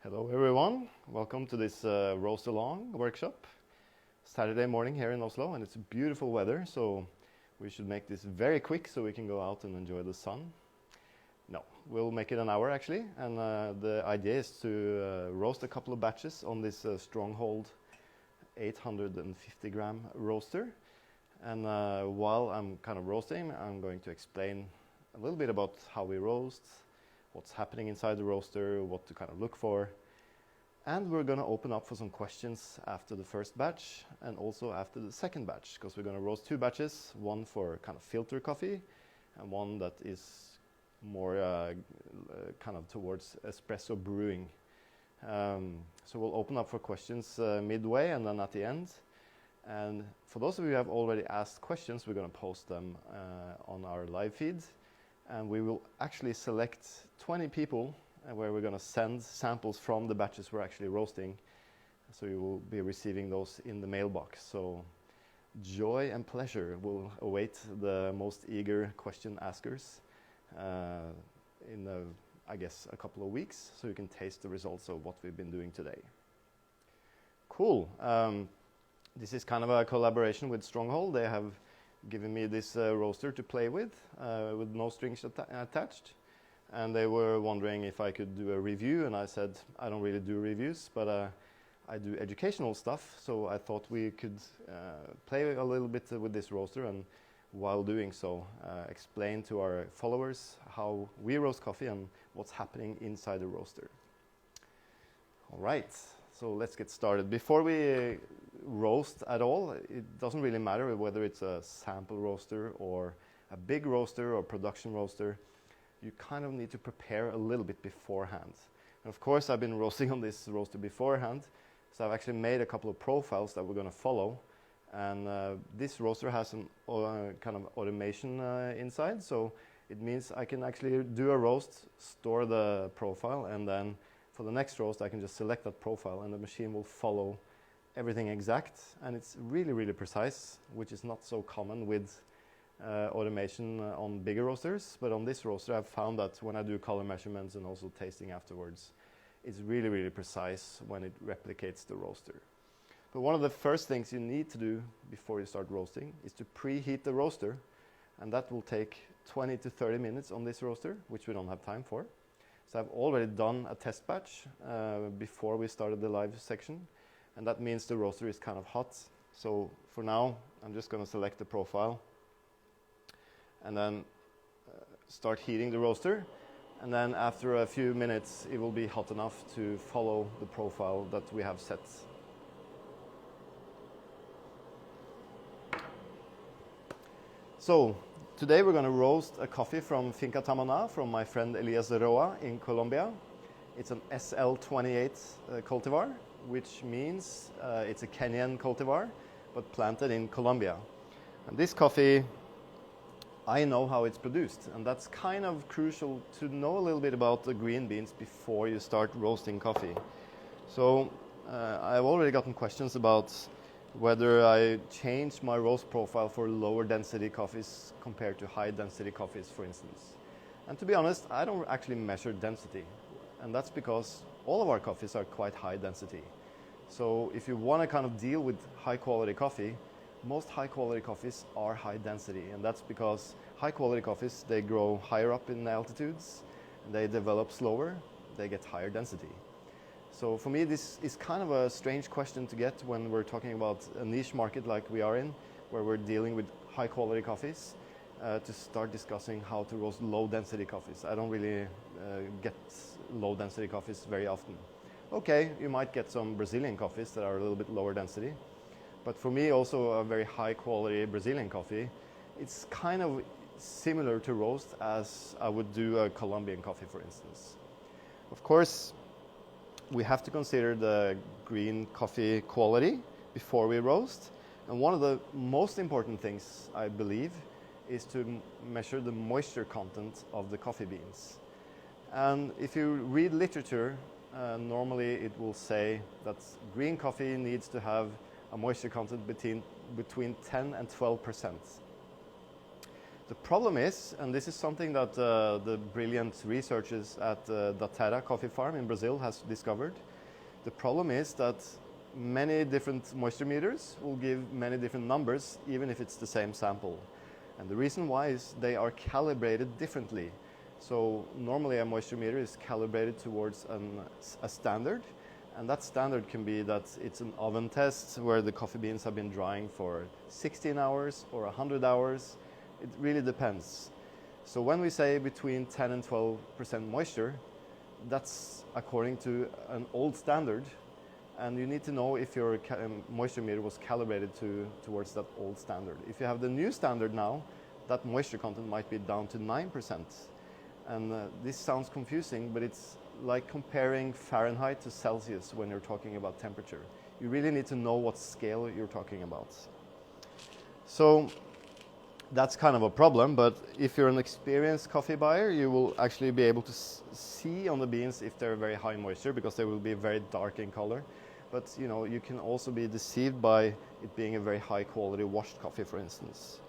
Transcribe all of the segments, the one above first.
Hello everyone, welcome to this roast along workshop. Saturday morning here in Oslo, and it's beautiful weather, so we should make this very quick so we can go out and enjoy the sun. No, we'll make it an hour actually, and the idea is to roast a couple of batches on this Stronghold 850 gram roaster. And while I'm kind of roasting, I'm going to explain a little bit about how we roast, what's happening inside the roaster, what to kind of look for. And we're going to open up for some questions after the first batch and also after the second batch, because we're going to roast two batches, one for kind of filter coffee and one that is more kind of towards espresso brewing. So we'll open up for questions midway and then at the end. And for those of you who have already asked questions, we're going to post them on our live feed. And we will actually select 20 people where we're going to send samples from the batches we're actually roasting. So you will be receiving those in the mailbox. So joy and pleasure will await the most eager question askers in, I guess, a couple of weeks. So you can taste the results of what we've been doing today. Cool. This is kind of a collaboration with Stronghold. They have given me this roaster to play with no strings attached. And they were wondering if I could do a review, and I said I don't really do reviews, but I do educational stuff, so I thought we could play a little bit with this roaster, and while doing so, explain to our followers how we roast coffee and what's happening inside the roaster. All right, so let's get started. Before we roast at all, it doesn't really matter whether it's a sample roaster or a big roaster or production roaster. You kind of need to prepare a little bit beforehand. And of course, I've been roasting on this roaster beforehand, so I've actually made a couple of profiles that we're going to follow. And this roaster has an kind of automation inside, so it means I can actually do a roast, store the profile, and then for the next roast, I can just select that profile, and the machine will follow everything exact. And it's really, really precise, which is not so common with automation on bigger roasters, but on this roaster I've found that when I do color measurements and also tasting afterwards, it's really, really precise when it replicates the roaster. But one of the first things you need to do before you start roasting is to preheat the roaster, and that will take 20 to 30 minutes on this roaster, which we don't have time for. So I've already done a test batch before we started the live section, and that means the roaster is kind of hot. So for now, I'm just going to select the profile and then start heating the roaster, and then after a few minutes it will be hot enough to follow the profile that we have set. So today we're going to roast a coffee from Finca Tamana from my friend Elias Roa in Colombia. It's an SL28 cultivar, which means it's a Kenyan cultivar but planted in Colombia. And this coffee, I know how it's produced, and that's kind of crucial to know a little bit about the green beans before you start roasting coffee. So I've already gotten questions about whether I change my roast profile for lower density coffees compared to high density coffees, for instance. And to be honest, I don't actually measure density, and that's because all of our coffees are quite high density. So if you want to kind of deal with high quality coffee, most high quality coffees are high density, and that's because high quality coffees, they grow higher up in altitudes, they develop slower, they get higher density. So for me, this is kind of a strange question to get when we're talking about a niche market like we are in, where we're dealing with high quality coffees, to start discussing how to roast low density coffees. I don't really get low density coffees very often. Okay, you might get some Brazilian coffees that are a little bit lower density. But for me, also a very high quality Brazilian coffee, it's kind of similar to roast as I would do a Colombian coffee, for instance. Of course, we have to consider the green coffee quality before we roast. And one of the most important things, I believe, is to measure the moisture content of the coffee beans. And if you read literature, normally it will say that green coffee needs to have a moisture content between 10 and 12%. The problem is, and this is something that the brilliant researchers at Datera Coffee Farm in Brazil has discovered, the problem is that many different moisture meters will give many different numbers even if it's the same sample. And the reason why is they are calibrated differently. So normally a moisture meter is calibrated towards a standard, and that standard can be that it's an oven test where the coffee beans have been drying for 16 hours or 100 hours. It really depends. So when we say between 10 and 12% moisture, that's according to an old standard, and you need to know if your moisture meter was calibrated towards that old standard. If you have the new standard now, that moisture content might be down to 9%. And this sounds confusing, but it's like comparing Fahrenheit to Celsius when you're talking about temperature. You really need to know what scale you're talking about. So that's kind of a problem, but if you're an experienced coffee buyer, you will actually be able to see on the beans if they're very high moisture, because they will be very dark in color. But you know, you can also be deceived by it being a very high quality washed coffee, for instance.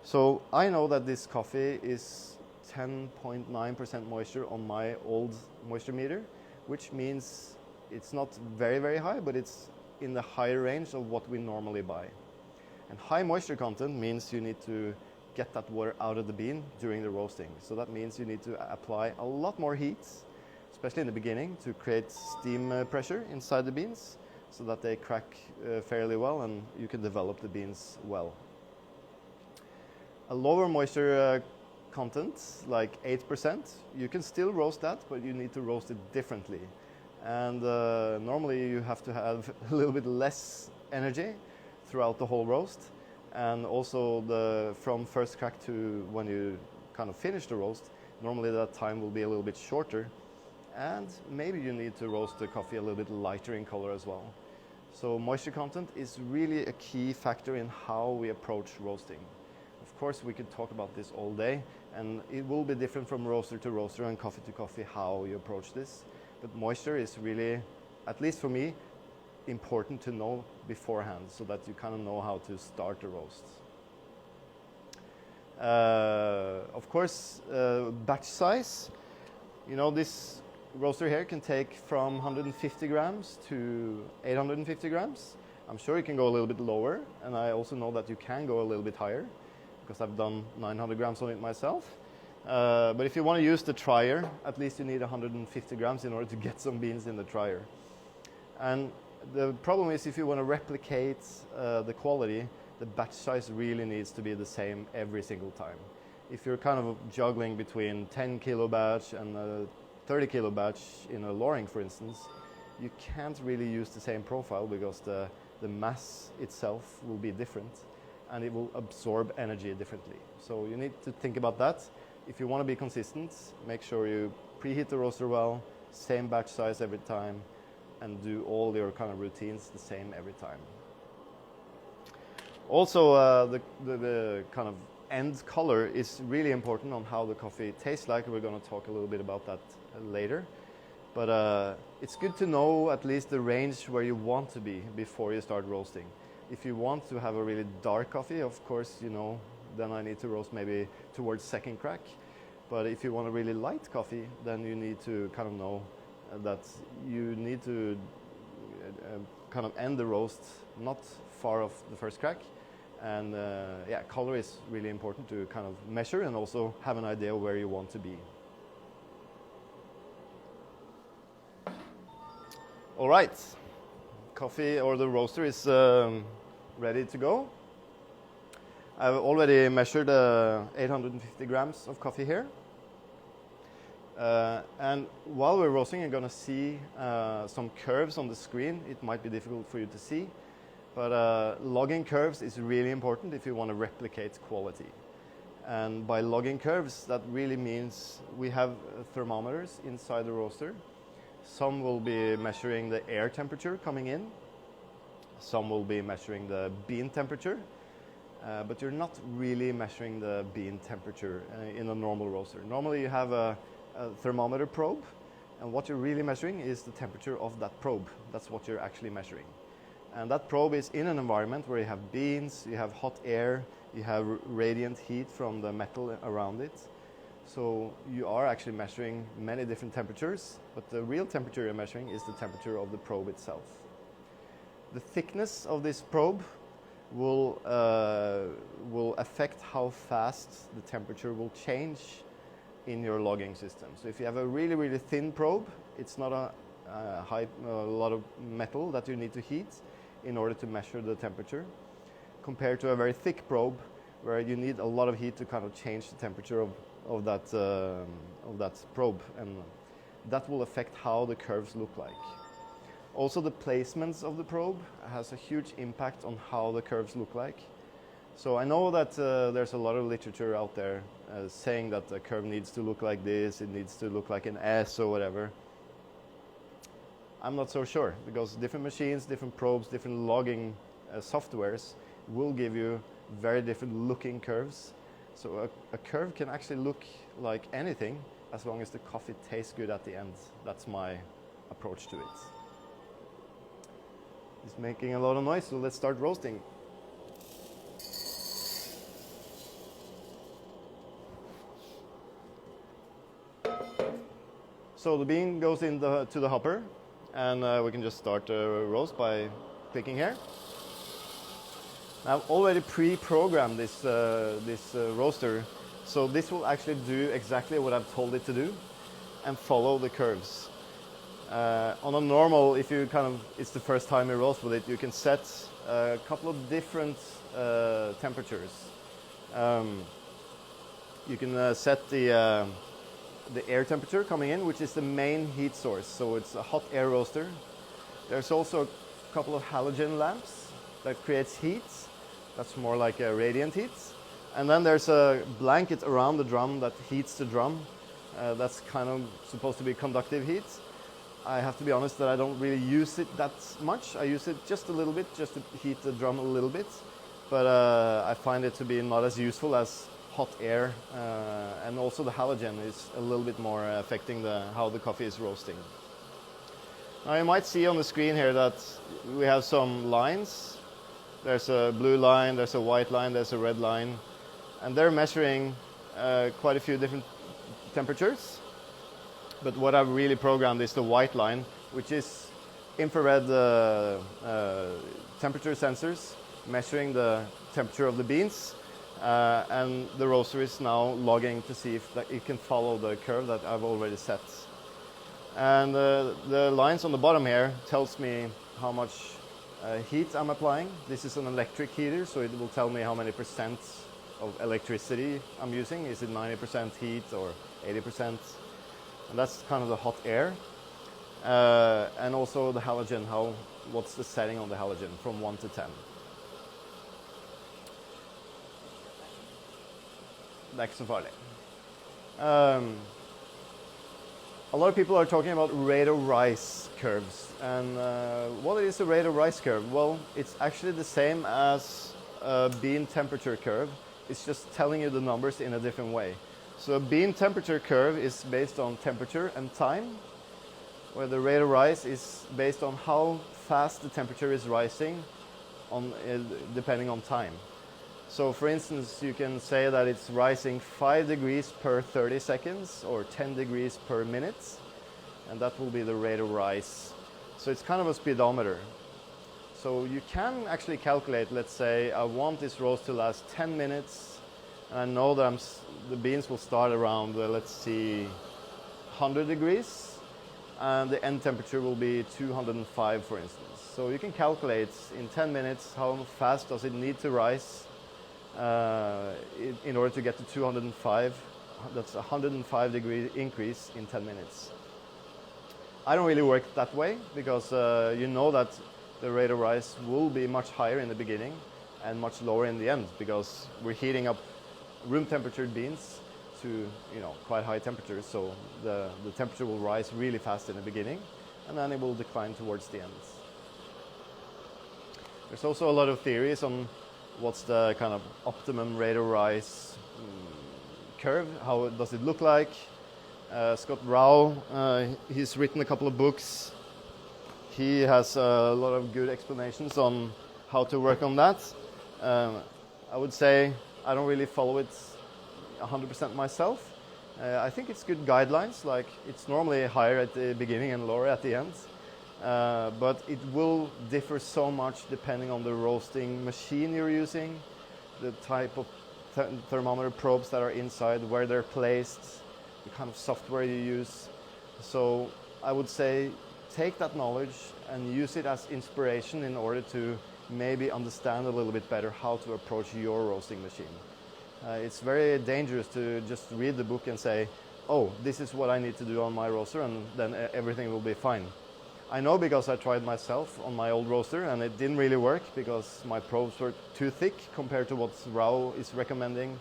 So I know that this coffee is 10.9% moisture on my old moisture meter, which means it's not very, very high, but it's in the higher range of what we normally buy. And high moisture content means you need to get that water out of the bean during the roasting. So that means you need to apply a lot more heat, especially in the beginning, to create steam pressure inside the beans so that they crack fairly well and you can develop the beans well. A lower moisture content, like 8%, you can still roast that, but you need to roast it differently. And normally you have to have a little bit less energy throughout the whole roast. And also from first crack to when you kind of finish the roast, normally that time will be a little bit shorter. And maybe you need to roast the coffee a little bit lighter in color as well. So moisture content is really a key factor in how we approach roasting. Of course, we could talk about this all day, and it will be different from roaster to roaster and coffee to coffee how you approach this. But moisture is really, at least for me, important to know beforehand so that you kind of know how to start the roast. Of course, batch size. You know, this roaster here can take from 150 grams to 850 grams. I'm sure you can go a little bit lower, and I also know that you can go a little bit higher, because I've done 900 grams on it myself. But if you want to use the tryer, at least you need 150 grams in order to get some beans in the tryer. And the problem is, if you want to replicate the quality, the batch size really needs to be the same every single time. If you're kind of juggling between 10 kilo batch and a 30 kilo batch in a Loring, for instance, you can't really use the same profile, because the mass itself will be different, and it will absorb energy differently. So you need to think about that. If you want to be consistent, make sure you preheat the roaster well, same batch size every time, and do all your kind of routines the same every time. Also, the kind of end color is really important on how the coffee tastes like. We're going to talk a little bit about that later. But it's good to know at least the range where you want to be before you start roasting. If you want to have a really dark coffee, of course, you know, then I need to roast maybe towards second crack. But if you want a really light coffee, then you need to kind of know that you need to kind of end the roast not far off the first crack. And yeah, color is really important to kind of measure and also have an idea where you want to be. All right, coffee or the roaster is ready to go. I've already measured 850 grams of coffee here. And while we're roasting, you're going to see some curves on the screen. It might be difficult for you to see, but logging curves is really important if you want to replicate quality. And by logging curves, that really means we have thermometers inside the roaster. Some will be measuring the air temperature coming in. Some will be measuring the bean temperature. But you're not really measuring the bean temperature in a normal roaster. Normally you have a thermometer probe, and what you're really measuring is the temperature of that probe. That's what you're actually measuring. And that probe is in an environment where you have beans, you have hot air, you have radiant heat from the metal around it. So you are actually measuring many different temperatures, but the real temperature you're measuring is the temperature of the probe itself. The thickness of this probe will affect how fast the temperature will change in your logging system. So if you have a really, really thin probe, it's not a lot of metal that you need to heat in order to measure the temperature, compared to a very thick probe where you need a lot of heat to kind of change the temperature of that probe, and that will affect how the curves look like. Also, the placements of the probe has a huge impact on how the curves look like. So I know that there's a lot of literature out there saying that the curve needs to look like this, it needs to look like an S or whatever. I'm not so sure, because different machines, different probes, different logging softwares will give you very different looking curves. So a curve can actually look like anything as long as the coffee tastes good at the end. That's my approach to it. It's making a lot of noise, so let's start roasting. So the bean goes to the hopper, and we can just start roast by clicking here. I've already pre-programmed this roaster, so this will actually do exactly what I've told it to do and follow the curves. On a normal, if you it's the first time you roast with it, you can set a couple of different temperatures. You can set the air temperature coming in, which is the main heat source, so it's a hot air roaster. There's also a couple of halogen lamps that creates heat. That's more like a radiant heat. And then there's a blanket around the drum that heats the drum. That's kind of supposed to be conductive heat. I have to be honest that I don't really use it that much. I use it just a little bit, just to heat the drum a little bit. But I find it to be not as useful as hot air. And also the halogen is a little bit more affecting how the coffee is roasting. Now you might see on the screen here that we have some lines. There's a blue line, there's a white line, there's a red line. And they're measuring quite a few different temperatures. But what I've really programmed is the white line, which is infrared temperature sensors measuring the temperature of the beans. And the roaster is now logging to see if it can follow the curve that I've already set. And the lines on the bottom here tells me how much heat I'm applying. This is an electric heater, so it will tell me how many percent of electricity I'm using. Is it 90% heat or 80%? And that's kind of the hot air. And also the halogen, what's the setting on the halogen from 1 to 10. Det är inte så farligt. A lot of people are talking about rate of rise curves. And what is a rate of rise curve? Well, it's actually the same as a bean temperature curve. It's just telling you the numbers in a different way. So a bean temperature curve is based on temperature and time, where the rate of rise is based on how fast the temperature is rising depending on time. So for instance, you can say that it's rising 5 degrees per 30 seconds or 10 degrees per minute, and that will be the rate of rise. So it's kind of a speedometer. So you can actually calculate, let's say I want this roast to last 10 minutes, and I know that the beans will start around, let's see, 100 degrees, and the end temperature will be 205, for instance. So you can calculate in 10 minutes how fast does it need to rise in order to get to 205. That's a 105 degree increase in 10 minutes. I don't really work that way because you know that the rate of rise will be much higher in the beginning and much lower in the end, because we're heating up room temperature beans to quite high temperatures, so the temperature will rise really fast in the beginning and then it will decline towards the end. There's also a lot of theories on what's the kind of optimum rate of rise curve, how does it look like. Scott Rao, he's written a couple of books. He has a lot of good explanations on how to work on that. I would say I don't really follow it 100% myself. I think it's good guidelines, like it's normally higher at the beginning and lower at the end. But it will differ so much depending on the roasting machine you're using, the type of thermometer probes that are inside, where they're placed, the kind of software you use. So I would say take that knowledge and use it as inspiration in order to maybe understand a little bit better how to approach your roasting machine. It's very dangerous to just read the book and say, oh, this is what I need to do on my roaster, and then everything will be fine. I know because I tried myself on my old roaster and it didn't really work because my probes were too thick compared to what Rao is recommending.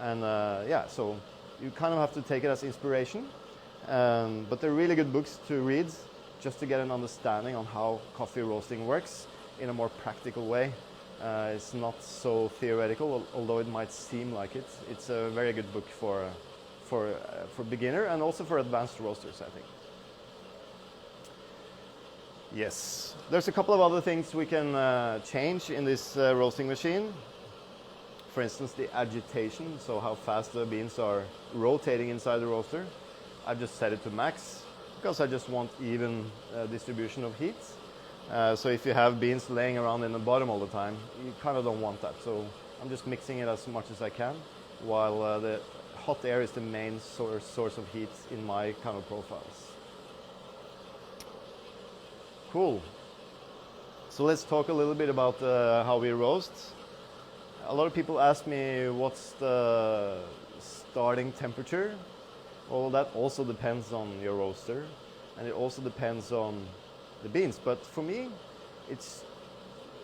And yeah, so you kind of have to take it as inspiration. But they're really good books to read just to get an understanding on how coffee roasting works in a more practical way. It's not so theoretical, although it might seem like it. It's a very good book for beginner and also for advanced roasters, I think. Yes, there's a couple of other things we can change in this roasting machine. For instance, the agitation, so how fast the beans are rotating inside the roaster. I've just set it to max because I just want even distribution of heat. So if you have beans laying around in the bottom all the time, you kind of don't want that. So I'm just mixing it as much as I can, while the hot air is the main source of heat in my kind of profiles. Cool. So let's talk a little bit about how we roast. A lot of people ask me what's the starting temperature. Well, that also depends on your roaster, and it also depends on the beans. But for me, it's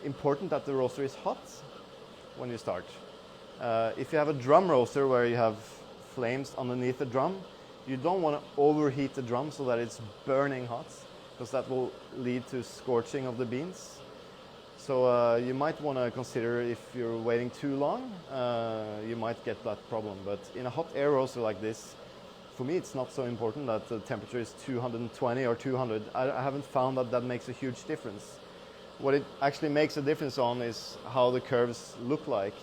important that the roaster is hot when you start. If you have a drum roaster where you have flames underneath the drum, you don't want to overheat the drum so that it's burning hot, because that will lead to scorching of the beans. So you might want to consider, if you're waiting too long, you might get that problem. But in a hot air roaster like this, for me it's not so important that the temperature is 220 or 200. I haven't found that that makes a huge difference. What it actually makes a difference on is how the curves look like.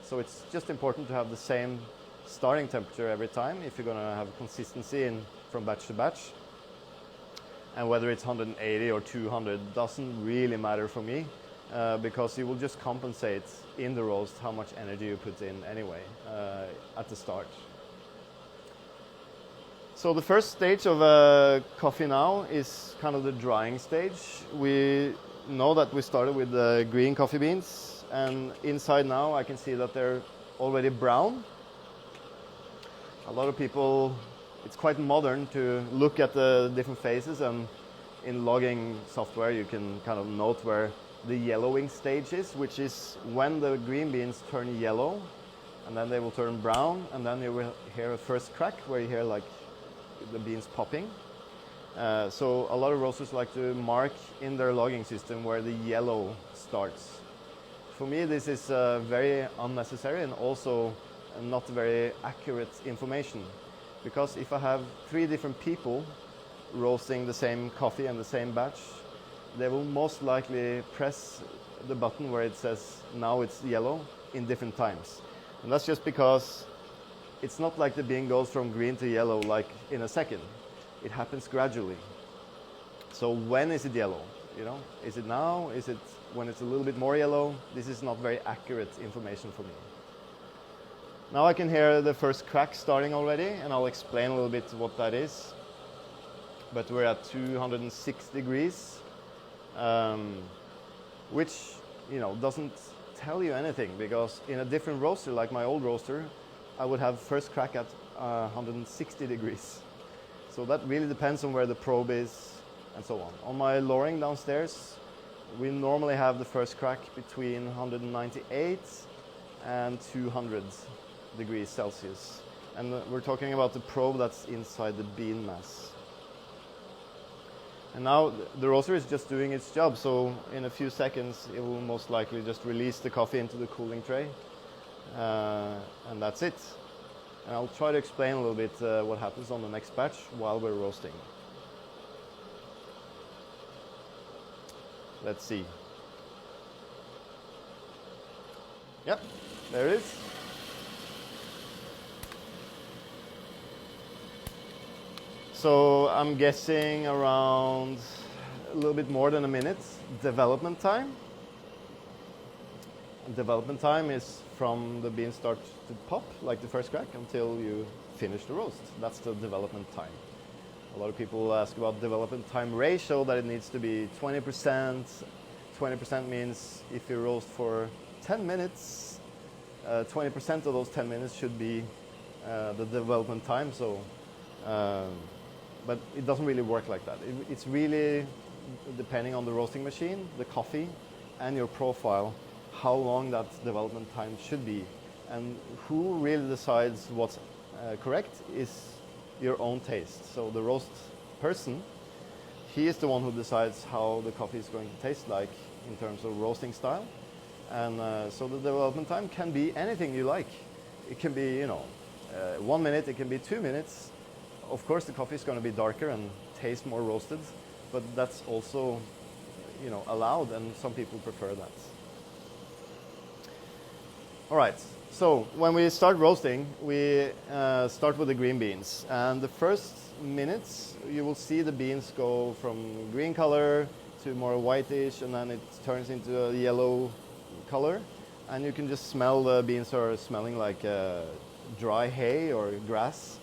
So it's just important to have the same starting temperature every time if you're going to have consistency from batch to batch. And whether it's 180 or 200 doesn't really matter for me, because you will just compensate in the roast how much energy you put in anyway at the start. So the first stage of coffee now is kind of the drying stage. We know that we started with the green coffee beans, and inside now I can see that they're already brown. A lot of people, it's quite modern to look at the different phases, and in logging software you can kind of note where the yellowing stage is, which is when the green beans turn yellow, and then they will turn brown, and then you will hear a first crack where you hear like the beans popping. So a lot of roasters like to mark in their logging system where the yellow starts. For me, this is very unnecessary and also not very accurate information, because if I have 3 different people roasting the same coffee and the same batch, they will most likely press the button where it says now it's yellow in different times. And that's just because it's not like the bean goes from green to yellow like in a second. It happens gradually. So when is it yellow? You know, is it now? Is it when it's a little bit more yellow? This is not very accurate information for me. Now I can hear the first crack starting already, and I'll explain a little bit what that is. But we're at 206 degrees, which, you know, doesn't tell you anything, because in a different roaster, like my old roaster, I would have first crack at 160 degrees. So that really depends on where the probe is and so on. On my lowering downstairs, we normally have the first crack between 198 and 200 degrees Celsius. And we're talking about the probe that's inside the bean mass. And now the roaster is just doing its job, so in a few seconds it will most likely just release the coffee into the cooling tray. And that's it. And I'll try to explain a little bit what happens on the next batch while we're roasting. Let's see. Yep, there it is. So I'm guessing around a little bit more than a minute development time. Development time is from the bean start to pop, like the first crack, until you finish the roast. That's the development time. A lot of people ask about development time ratio, that it needs to be 20%. 20% means if you roast for 10 minutes, 20% of those 10 minutes should be the development time. So, but it doesn't really work like that. It's really depending on the roasting machine, the coffee, and your profile, how long that development time should be. And who really decides what's correct is your own taste. So the roast person, he is the one who decides how the coffee is going to taste like in terms of roasting style. And so the development time can be anything you like. It can be, 1 minute, it can be 2 minutes. Of course, the coffee is going to be darker and taste more roasted, but that's also, allowed, and some people prefer that. All right, so when we start roasting, we start with the green beans. And the first minutes, you will see the beans go from green color to more whitish, and then it turns into a yellow color. And you can just smell the beans are smelling like dry hay or grass.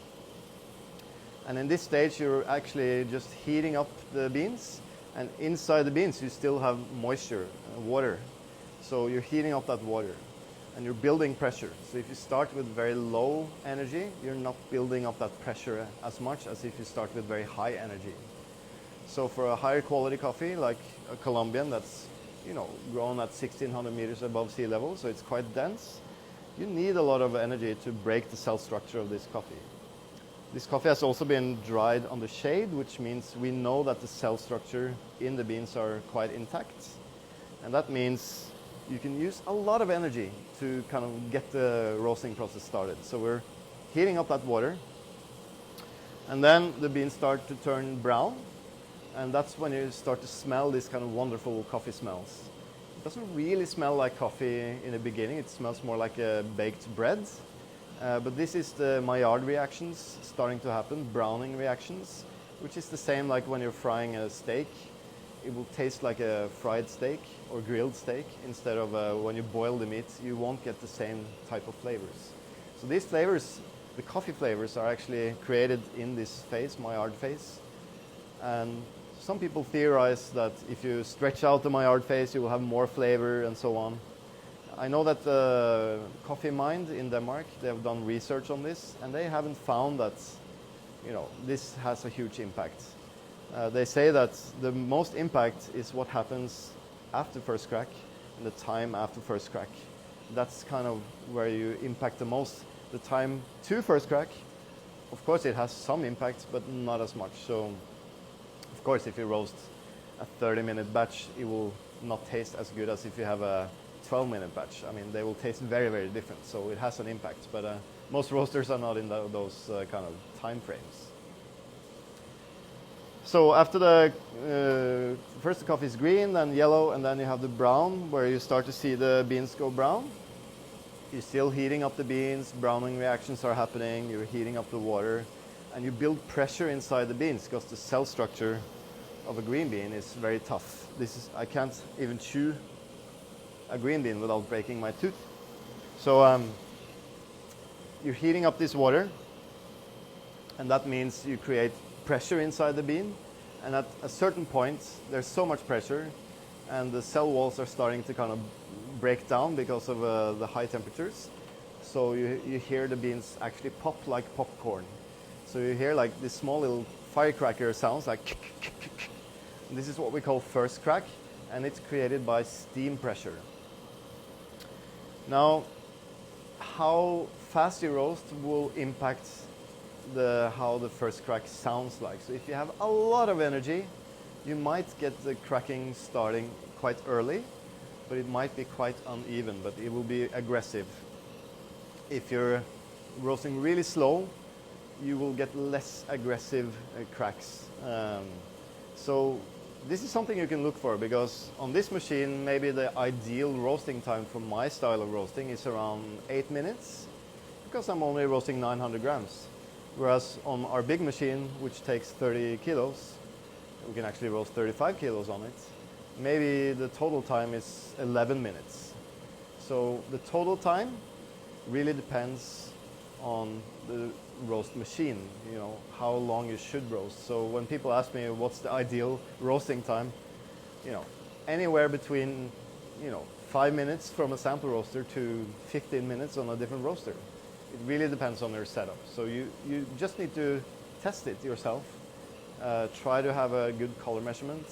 And in this stage, you're actually just heating up the beans. And inside the beans, you still have moisture, water. So you're heating up that water. And you're building pressure. So if you start with very low energy, you're not building up that pressure as much as if you start with very high energy. So for a higher quality coffee, like a Colombian that's grown at 1,600 meters above sea level, so it's quite dense, you need a lot of energy to break the cell structure of this coffee. This coffee has also been dried under shade, which means we know that the cell structure in the beans are quite intact. And that means you can use a lot of energy to kind of get the roasting process started. So we're heating up that water, and then the beans start to turn brown, and that's when you start to smell these kind of wonderful coffee smells. It doesn't really smell like coffee in the beginning, it smells more like a baked bread, but this is the Maillard reactions starting to happen, browning reactions, which is the same like when you're frying a steak. It will taste like a fried steak or grilled steak instead of when you boil the meat, you won't get the same type of flavors. So these flavors, the coffee flavors, are actually created in this phase, Maillard phase. And some people theorize that if you stretch out the Maillard phase, you will have more flavor and so on. I know that Coffee Mind in Denmark, they have done research on this, and they haven't found that this has a huge impact. They say that the most impact is what happens after first crack and the time after first crack. That's kind of where you impact the most. The time to first crack, of course it has some impact, but not as much. So, of course, if you roast a 30-minute batch, it will not taste as good as if you have a 12-minute batch. I mean, they will taste very, very different. So it has an impact, but most roasters are not in those kind of time frames. So after first the coffee is green, then yellow, and then you have the brown, where you start to see the beans go brown. You're still heating up the beans, browning reactions are happening, you're heating up the water, and you build pressure inside the beans because the cell structure of a green bean is very tough. I can't even chew a green bean without breaking my tooth. So you're heating up this water, and that means you create pressure inside the bean, and at a certain point there's so much pressure and the cell walls are starting to kind of break down because of the high temperatures. So you hear the beans actually pop like popcorn. So you hear like this small little firecracker sounds like and this is what we call first crack, and it's created by steam pressure. Now, how fast you roast will impact how the first crack sounds like. So if you have a lot of energy, you might get the cracking starting quite early, but it might be quite uneven, but it will be aggressive. If you're roasting really slow, you will get less aggressive cracks. So this is something you can look for, because on this machine maybe the ideal roasting time for my style of roasting is around 8 minutes, because I'm only roasting 900 grams. Whereas on our big machine, which takes 30 kilos, we can actually roast 35 kilos on it. Maybe the total time is 11 minutes. So the total time really depends on the roast machine, you know, how long you should roast. So when people ask me what's the ideal roasting time, you know, anywhere between, you know, 5 minutes from a sample roaster to 15 minutes on a different roaster. It really depends on your setup. So you just need to test it yourself. Try to have a good color measurement,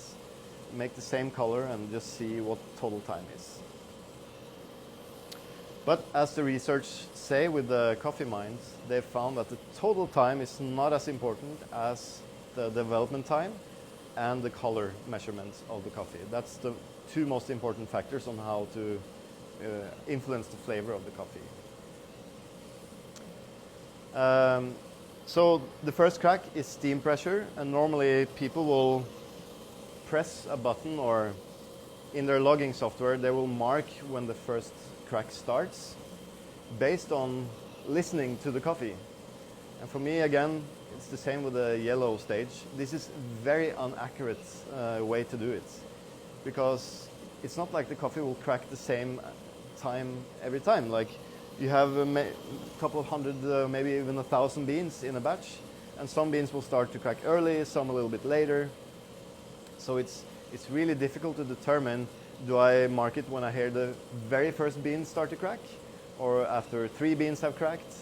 make the same color, and just see what total time is. But as the research say with the coffee mines, they've found that the total time is not as important as the development time and the color measurement of the coffee. That's the two most important factors on how to influence the flavor of the coffee. So the first crack is steam pressure, and normally people will press a button, or in their logging software they will mark when the first crack starts based on listening to the coffee. And for me, again, it's the same with the yellow stage. This is a very inaccurate way to do it, because it's not like the coffee will crack the same time every time. Like, you have a couple of hundred, maybe even 1,000 beans in a batch, and some beans will start to crack early, some a little bit later. So it's really difficult to determine, do I mark it when I hear the very first beans start to crack, or after 3 beans have cracked?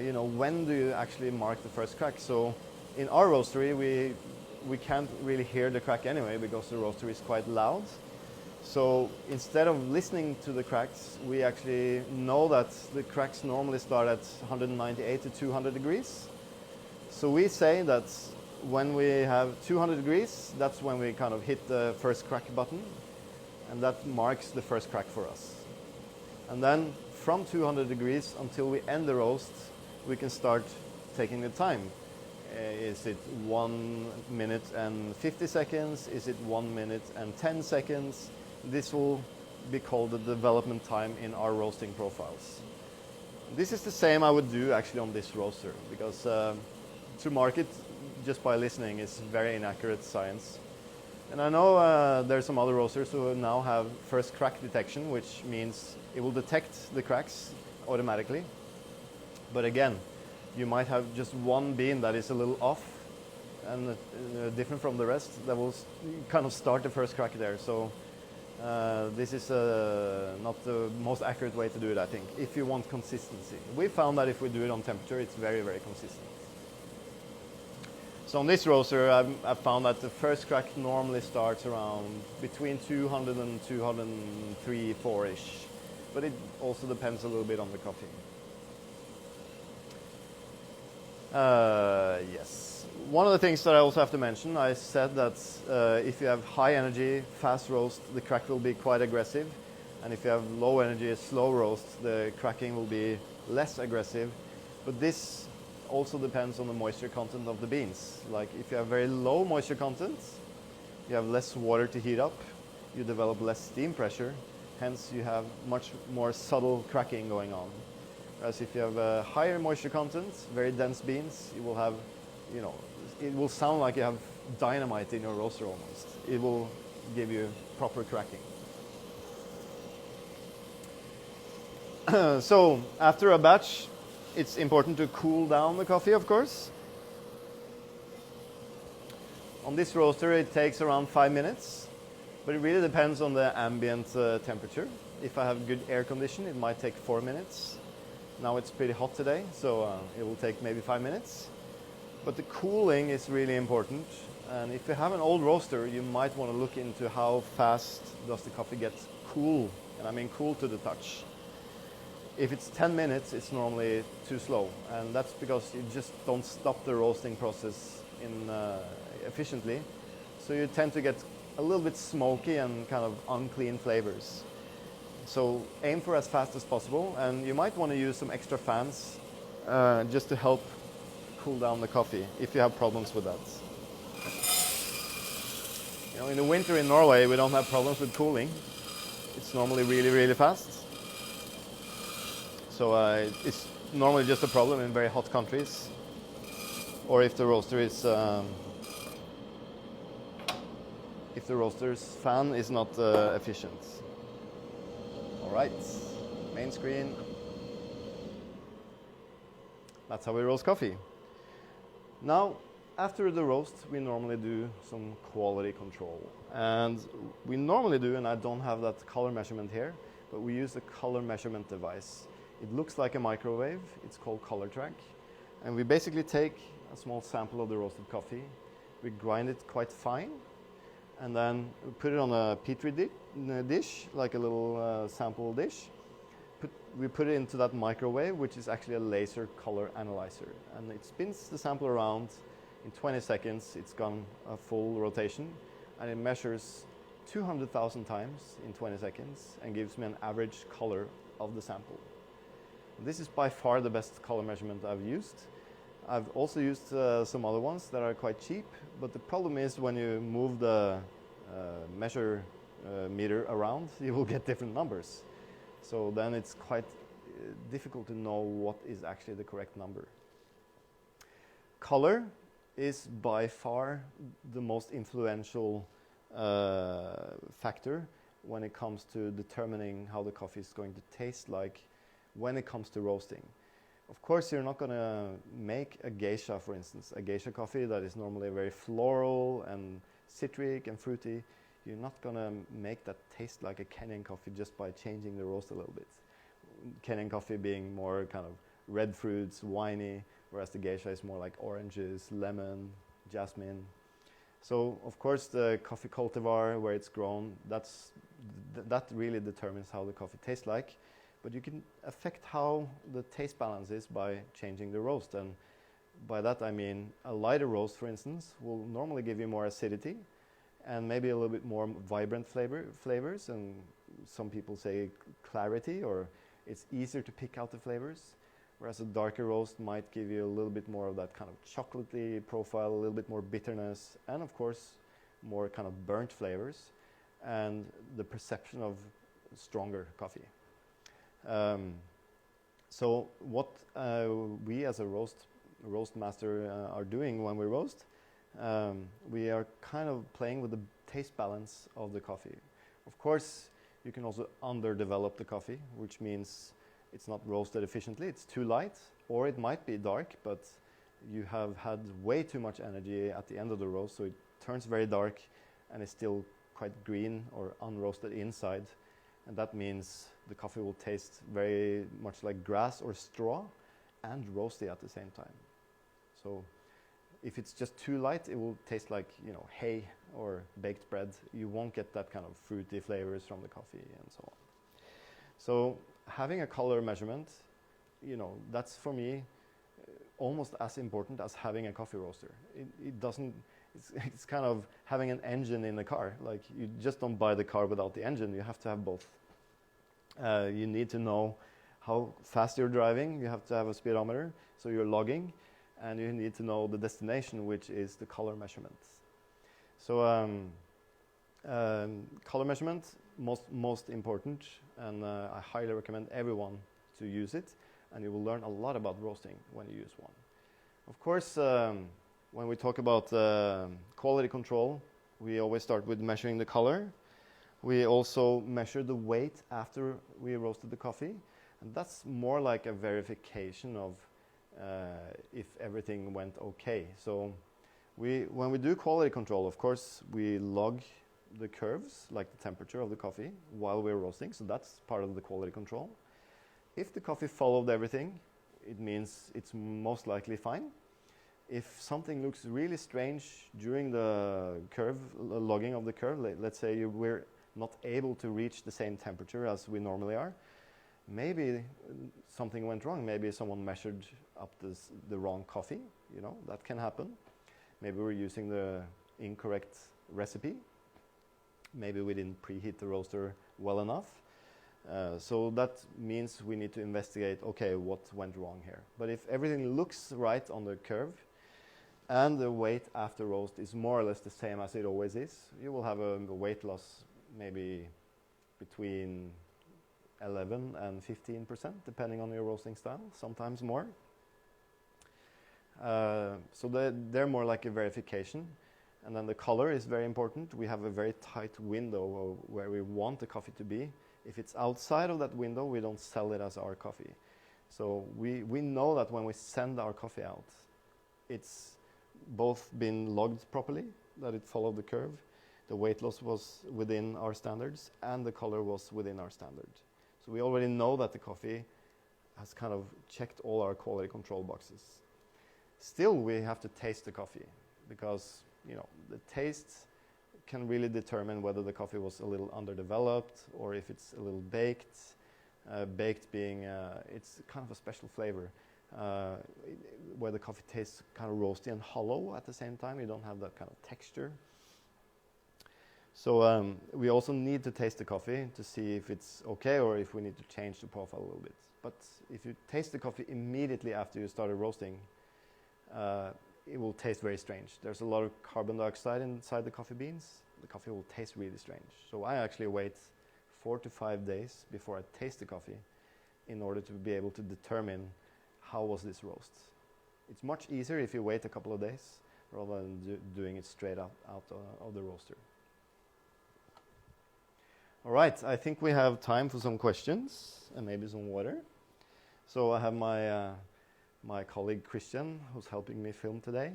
You know, when do you actually mark the first crack? So in our roastery, we can't really hear the crack anyway, because the roaster is quite loud. So instead of listening to the cracks, we actually know that the cracks normally start at 198 to 200 degrees. So we say that when we have 200 degrees, that's when we kind of hit the first crack button, and that marks the first crack for us. And then from 200 degrees until we end the roast, we can start taking the time. Is it 1 minute and 50 seconds? Is it 1 minute and 10 seconds? This will be called the development time in our roasting profiles. This is the same I would do actually on this roaster, because to mark it just by listening is very inaccurate science. And I know there are some other roasters who now have first crack detection, which means it will detect the cracks automatically. But again, you might have just one bean that is a little off and different from the rest, that will kind of start the first crack there. So this is not the most accurate way to do it, I think, if you want consistency. We found that if we do it on temperature, it's very, very consistent. So on this roaster, I've found that the first crack normally starts around between 200 and 203, 4-ish. But it also depends a little bit on the coffee. Yes. One of the things that I also have to mention, I said that if you have high energy, fast roast, the crack will be quite aggressive. And if you have low energy, slow roast, the cracking will be less aggressive. But this also depends on the moisture content of the beans. Like, if you have very low moisture content, you have less water to heat up, you develop less steam pressure, hence you have much more subtle cracking going on. Whereas if you have a higher moisture content, very dense beans, you will have, you know, it will sound like you have dynamite in your roaster almost. It will give you proper cracking. So after a batch, it's important to cool down the coffee, of course. On this roaster, it takes around 5 minutes, but it really depends on the ambient temperature. If I have good air condition, it might take 4 minutes. Now it's pretty hot today, so it will take maybe 5 minutes. But the cooling is really important. And if you have an old roaster, you might want to look into how fast does the coffee get cool. And I mean cool to the touch. If it's 10 minutes, it's normally too slow. And that's because you just don't stop the roasting process efficiently. So you tend to get a little bit smoky and kind of unclean flavors. So aim for as fast as possible, and you might want to use some extra fans just to help cool down the coffee if you have problems with that. You know, Now in the winter in Norway we don't have problems with cooling. It's normally really fast. So it's normally just a problem in very hot countries, or if the roaster is if the roaster's fan is not efficient. All right, main screen. That's how we roast coffee. Now, after the roast, we normally do some quality control. And we normally do, and I don't have that color measurement here, but we use a color measurement device. It looks like a microwave. It's called Color Track. And we basically take a small sample of the roasted coffee. We grind it quite fine, and then we put it on a petri dish, like a little sample dish. We put it into that microwave, which is actually a laser color analyzer. And it spins the sample around. In 20 seconds, it's gone a full rotation, and it measures 200,000 times in 20 seconds and gives me an average color of the sample. This is by far the best color measurement I've used. I've also used some other ones that are quite cheap, but the problem is when you move the measure meter around, you will get different numbers. So then it's quite difficult to know what is actually the correct number. Color is by far the most influential factor when it comes to determining how the coffee is going to taste like when it comes to roasting. Of course, you're not going to make a geisha, for instance, a geisha coffee that is normally very floral and citric and fruity. You're not going to make that taste like a Kenyan coffee just by changing the roast a little bit. Kenyan coffee being more kind of red fruits, winey, whereas the geisha is more like oranges, lemon, jasmine. So, of course, the coffee cultivar, where it's grown, that really determines how the coffee tastes like. But you can affect how the taste balance is by changing the roast. And by that I mean a lighter roast, for instance, will normally give you more acidity and maybe a little bit more vibrant flavors. And some people say clarity, or it's easier to pick out the flavors. Whereas a darker roast might give you a little bit more of that kind of chocolatey profile, a little bit more bitterness, and of course more kind of burnt flavors and the perception of stronger coffee. So what we as a roast master are doing when we roast, we are kind of playing with the taste balance of the coffee. Of course, you can also underdevelop the coffee, which means it's not roasted efficiently, it's too light, or it might be dark, but you have had way too much energy at the end of the roast, so it turns very dark and is still quite green or unroasted inside. And that means the coffee will taste very much like grass or straw and roasty at the same time. So if it's just too light, it will taste like, hay or baked bread. You won't get that kind of fruity flavors from the coffee and so on. So having a color measurement, that's for me almost as important as having a coffee roaster. It's kind of having an engine in the car. Like, you just don't buy the car without the engine. You have to have both. You need to know how fast you're driving. You have to have a speedometer, so you're logging. And you need to know the destination, which is the color measurement. So color measurement, most important, and I highly recommend everyone to use it, and you will learn a lot about roasting when you use one. Of course, when we talk about quality control, we always start with measuring the color. We also measure the weight after we roasted the coffee, and that's more like a verification of if everything went okay. So when we do quality control, of course, we log the curves, like the temperature of the coffee, while we're roasting, so that's part of the quality control. If the coffee followed everything, it means it's most likely fine. If something looks really strange during the logging of the curve, let's say we're not able to reach the same temperature as we normally are, maybe something went wrong. Maybe someone measured up the wrong coffee, that can happen. Maybe we're using the incorrect recipe. Maybe we didn't preheat the roaster well enough. So that means we need to investigate, okay, what went wrong here. But if everything looks right on the curve, And the weight after roast is more or less the same as it always is. You will have a weight loss maybe between 11 and 15%, depending on your roasting style, sometimes more. So they're more like a verification. And then the color is very important. We have a very tight window of where we want the coffee to be. If it's outside of that window, we don't sell it as our coffee. So we know that when we send our coffee out, it's both been logged properly, that it followed the curve, the weight loss was within our standards, and the color was within our standard. So we already know that the coffee has kind of checked all our quality control boxes. Still, we have to taste the coffee, because the taste can really determine whether the coffee was a little underdeveloped or if it's a little baked. Baked being, it's kind of a special flavor, where the coffee tastes kind of roasty and hollow at the same time. You don't have that kind of texture. So we also need to taste the coffee to see if it's okay or if we need to change the profile a little bit. But if you taste the coffee immediately after you started roasting, it will taste very strange. There's a lot of carbon dioxide inside the coffee beans. The coffee will taste really strange. So I actually wait 4 to 5 days before I taste the coffee in order to be able to determine how was this roast. It's much easier if you wait a couple of days rather than doing it straight out of the roaster. All right, I think we have time for some questions and maybe some water. So I have my colleague Christian, who's helping me film today,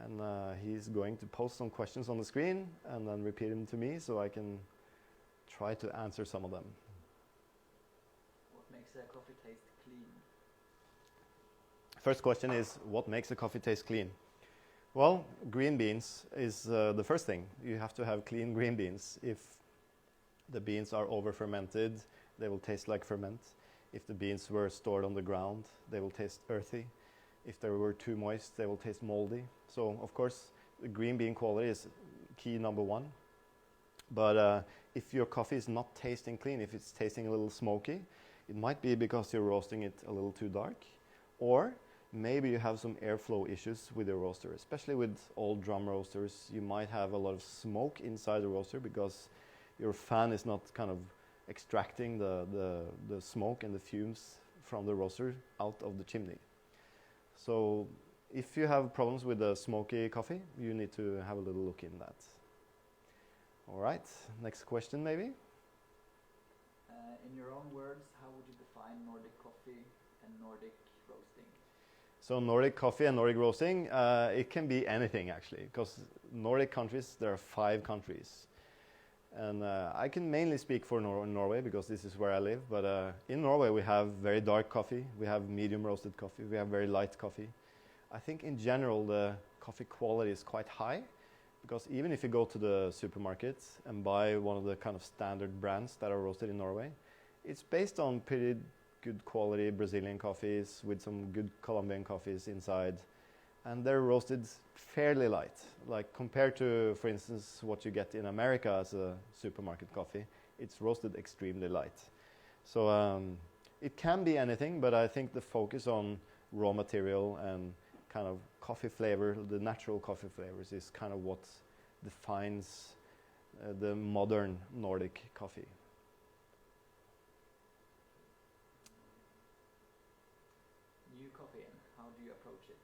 and he's going to post some questions on the screen and then repeat them to me so I can try to answer some of them. What makes a coffee taste clean? First question is, what makes a coffee taste clean? Well, green beans is the first thing. You have to have clean green beans. If the beans are over fermented, they will taste like ferment. If the beans were stored on the ground, they will taste earthy. If they were too moist, they will taste moldy. So, of course, the green bean quality is key number one. But if your coffee is not tasting clean, if it's tasting a little smoky, it might be because you're roasting it a little too dark. Or maybe you have some airflow issues with your roaster. Especially with old drum roasters, you might have a lot of smoke inside the roaster because your fan is not kind of extracting the smoke and the fumes from the roaster out of the chimney. So if you have problems with the smoky coffee, you need to have a little look in that. All right, next question maybe? In your own words, how would you define Nordic coffee and Nordic roasting? So Nordic coffee and Nordic roasting, it can be anything actually, because Nordic countries, there are 5 countries. And I can mainly speak for Norway because this is where I live, but in Norway we have very dark coffee, we have medium roasted coffee, we have very light coffee. I think in general the coffee quality is quite high, because even if you go to the supermarket and buy one of the kind of standard brands that are roasted in Norway, it's based on pretty good quality Brazilian coffees with some good Colombian coffees inside. And they're roasted fairly light, like compared to, for instance, what you get in America as a supermarket coffee, it's roasted extremely light. So it can be anything, but I think the focus on raw material and kind of coffee flavor, the natural coffee flavors, is kind of what defines the modern Nordic coffee. New coffee in, how do you approach it?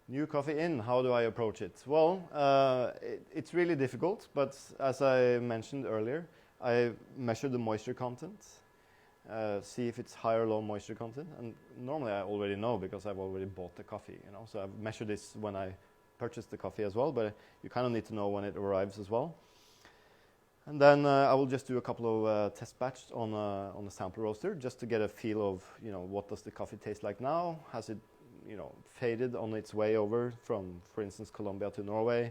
New coffee in, how do I approach it? Well, it's really difficult, but as I mentioned earlier, I measure the moisture content, see if it's high or low moisture content, and normally I already know because I've already bought the coffee, so I've measured this when I purchased the coffee as well, but you kind of need to know when it arrives as well. And then I will just do a couple of test batches on a sample roaster just to get a feel of, what does the coffee taste like now? Has it faded on its way over from, for instance, Colombia to Norway?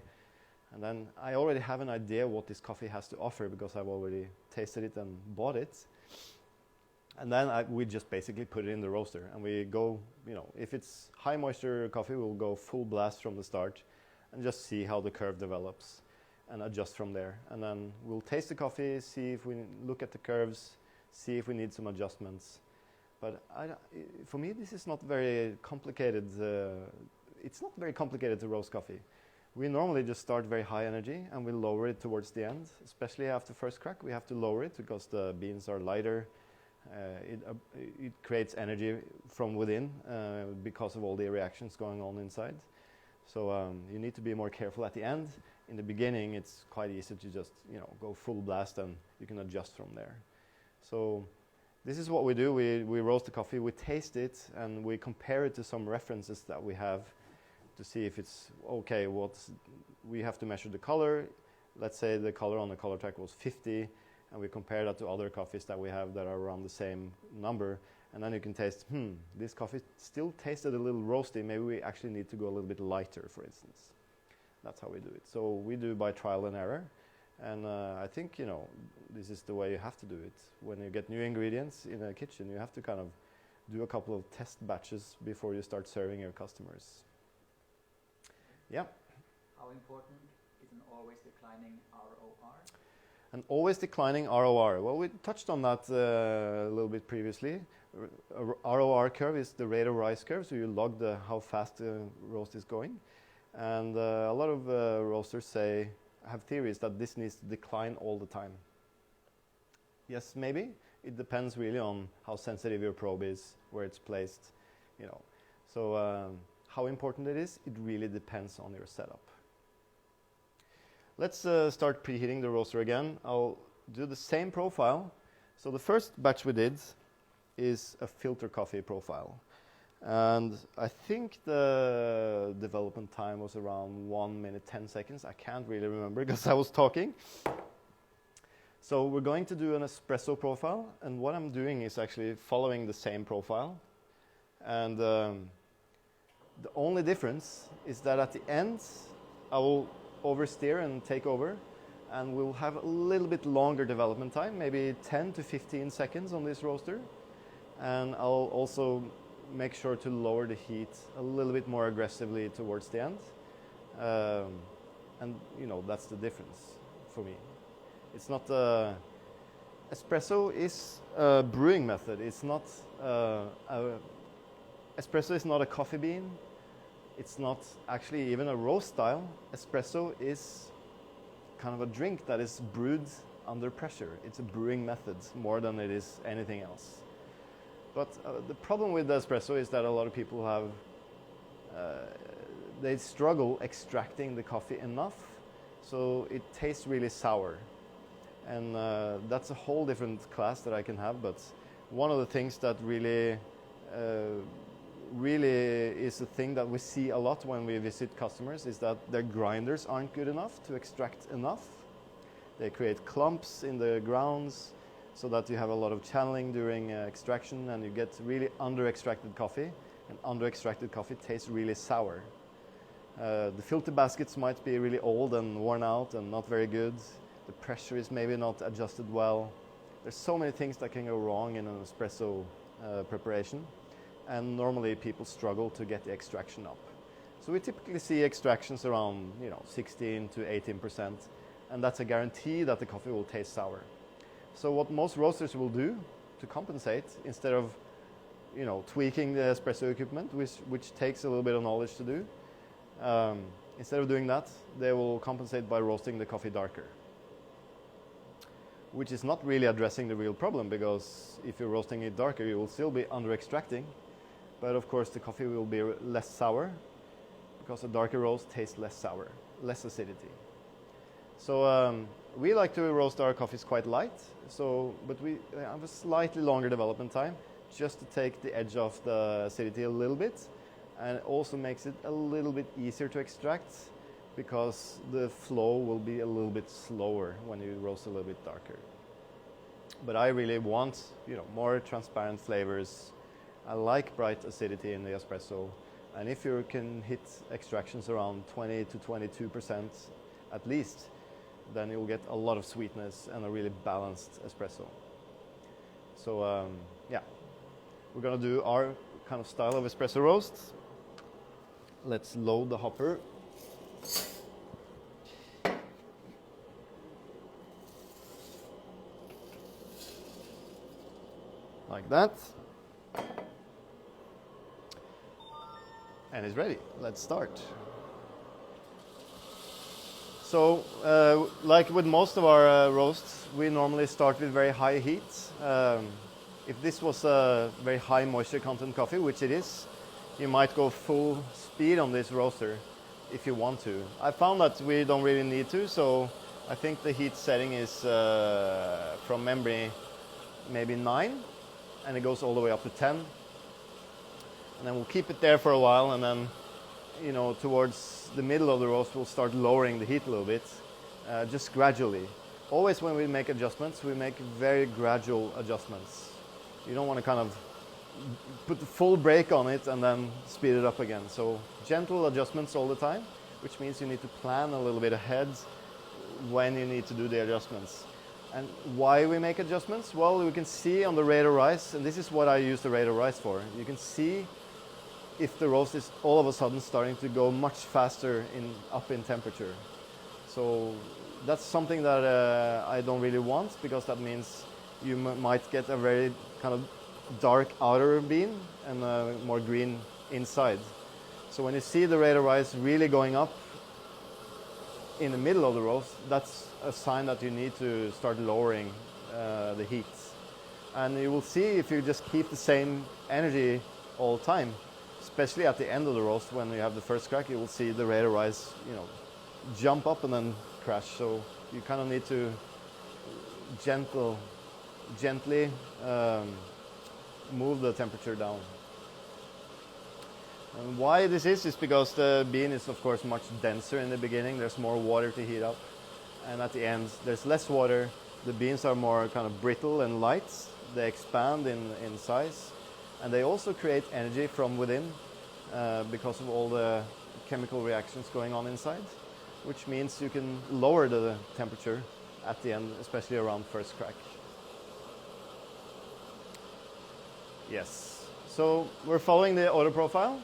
And then I already have an idea what this coffee has to offer because I've already tasted it and bought it. And then we just basically put it in the roaster and we go, if it's high moisture coffee, we'll go full blast from the start and just see how the curve develops and adjust from there. And then we'll taste the coffee, see if we look at the curves, see if we need some adjustments. But for me, this is not very complicated. it's not very complicated to roast coffee. We normally just start very high energy and we lower it towards the end, especially after first crack. We have to lower it because the beans are lighter. It creates energy from within because of all the reactions going on inside. So you need to be more careful at the end. In the beginning, it's quite easy to just go full blast and you can adjust from there. So this is what we do. We roast the coffee, we taste it, and we compare it to some references that we have to see if it's okay. We have to measure the color. Let's say the color on the color track was 50, and we compare that to other coffees that we have that are around the same number. And then you can taste, this coffee still tasted a little roasty. Maybe we actually need to go a little bit lighter, for instance. That's how we do it. So we do by trial and error. And I think, this is the way you have to do it. When you get new ingredients in a kitchen, you have to kind of do a couple of test batches before you start serving your customers. Yeah. How important is an always declining ROR? An always declining ROR. Well, we touched on that a little bit previously. ROR curve is the rate of rise curve, so you log how fast the roast is going. And a lot of roasters have theories that this needs to decline all the time. Yes, maybe. It depends really on how sensitive your probe is, where it's placed, So how important it is, it really depends on your setup. Let's start preheating the roaster again. I'll do the same profile. So the first batch we did is a filter coffee profile. And I think the development time was around 1 minute, 10 seconds. I can't really remember because I was talking. So we're going to do an espresso profile. And what I'm doing is actually following the same profile. And the only difference is that at the end, I will oversteer and take over. And we'll have a little bit longer development time, maybe 10 to 15 seconds on this roaster. And I'll also make sure to lower the heat a little bit more aggressively towards the end. And that's the difference for me. It's not espresso is a brewing method. It's not espresso is not a coffee bean. It's not actually even a roast style. Espresso is kind of a drink that is brewed under pressure. It's a brewing method more than it is anything else. But the problem with the espresso is that a lot of people they struggle extracting the coffee enough, so it tastes really sour. And that's a whole different class that I can have, but one of the things that really is a thing that we see a lot when we visit customers is that their grinders aren't good enough to extract enough. They create clumps in the grounds, so that you have a lot of channeling during extraction and you get really under-extracted coffee, and under-extracted coffee tastes really sour. The filter baskets might be really old and worn out and not very good. The pressure is maybe not adjusted well. There's so many things that can go wrong in an espresso preparation, and normally people struggle to get the extraction up. So we typically see extractions around 16 to 18%, and that's a guarantee that the coffee will taste sour. So what most roasters will do to compensate, instead of tweaking the espresso equipment, which takes a little bit of knowledge to do, instead of doing that, they will compensate by roasting the coffee darker, which is not really addressing the real problem, because if you're roasting it darker, you will still be under-extracting, but of course the coffee will be less sour, because a darker roast tastes less sour, less acidity. So we like to roast our coffees quite light, but we have a slightly longer development time just to take the edge off the acidity a little bit, and it also makes it a little bit easier to extract because the flow will be a little bit slower when you roast a little bit darker. But I really want more transparent flavors. I like bright acidity in the espresso, and if you can hit extractions around 20 to 22% at least, then you'll get a lot of sweetness and a really balanced espresso. So yeah, we're gonna do our kind of style of espresso roast. Let's load the hopper. Like that. And it's ready. Let's start. So, like with most of our roasts, we normally start with very high heat. If this was a very high moisture content coffee, which it is, you might go full speed on this roaster if you want to. I found that we don't really need to, so I think the heat setting is from memory maybe 9, and it goes all the way up to 10. And then we'll keep it there for a while, and then, you know, towards the middle of the roast, we'll start lowering the heat a little bit, just gradually. Always when we make adjustments, we make very gradual adjustments. You don't want to kind of put the full brake on it and then speed it up again. So gentle adjustments all the time, which means you need to plan a little bit ahead when you need to do the adjustments. And why we make adjustments? Well, we can see on the rate of rise, and this is what I use the rate of rise for. You can see if the roast is all of a sudden starting to go much faster up in temperature. So that's something that I don't really want, because that means you might get a very kind of dark outer bean and more green inside. So when you see the rate of rise really going up in the middle of the roast, that's a sign that you need to start lowering the heat. And you will see if you just keep the same energy all the time, especially at the end of the roast when you have the first crack, you will see the rate of rise, you know, jump up and then crash. So you kind of need to gently move the temperature down. And why this is because the bean is of course much denser in the beginning. There's more water to heat up, and at the end there's less water. The beans are more kind of brittle and light. They expand in size, and they also create energy from within because of all the chemical reactions going on inside, which means you can lower the temperature at the end, especially around first crack. Yes, so we're following the auto profile.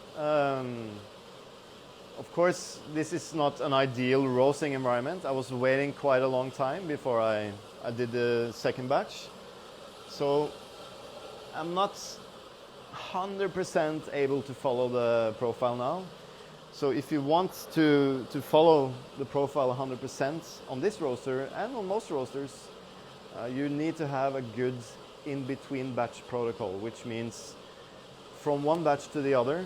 Of course, this is not an ideal roasting environment. I was waiting quite a long time before I did the second batch. So I'm not 100% able to follow the profile now. So if you want to follow the profile 100% on this roaster and on most roasters, you need to have a good in-between batch protocol, which means from one batch to the other,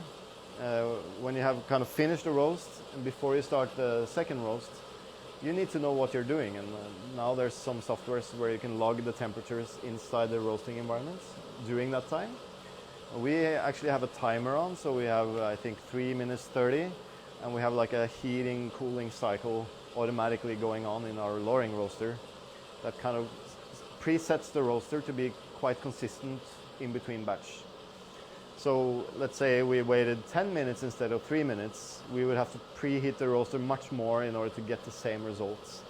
when you have kind of finished the roast and before you start the second roast, you need to know what you're doing. And now there's some softwares where you can log the temperatures inside the roasting environment during that time. We actually have a timer on, so we have I think 3 minutes 30, and we have like a heating cooling cycle automatically going on in our lowering roaster that kind of presets the roaster to be quite consistent in between batch. So let's say we waited 10 minutes instead of 3 minutes, we would have to preheat the roaster much more in order to get the same results.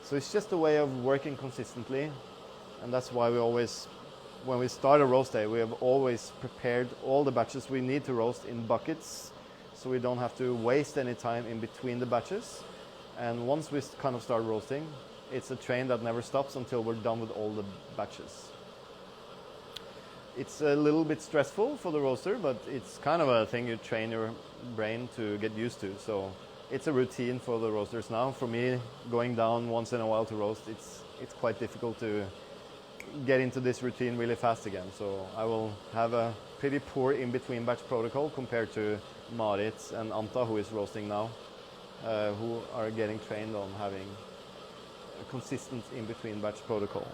So it's just a way of working consistently, and that's why we always, when we start a roast day, we have always prepared all the batches we need to roast in buckets, so we don't have to waste any time in between the batches. And once we kind of start roasting, it's a train that never stops until we're done with all the batches. It's a little bit stressful for the roaster, but it's kind of a thing you train your brain to get used to. So it's a routine for the roasters now. For me, going down once in a while to roast, it's quite difficult to get into this routine really fast again. So I will have a pretty poor in-between batch protocol compared to Marit and Anta, who is roasting now, who are getting trained on having a consistent in-between batch protocol.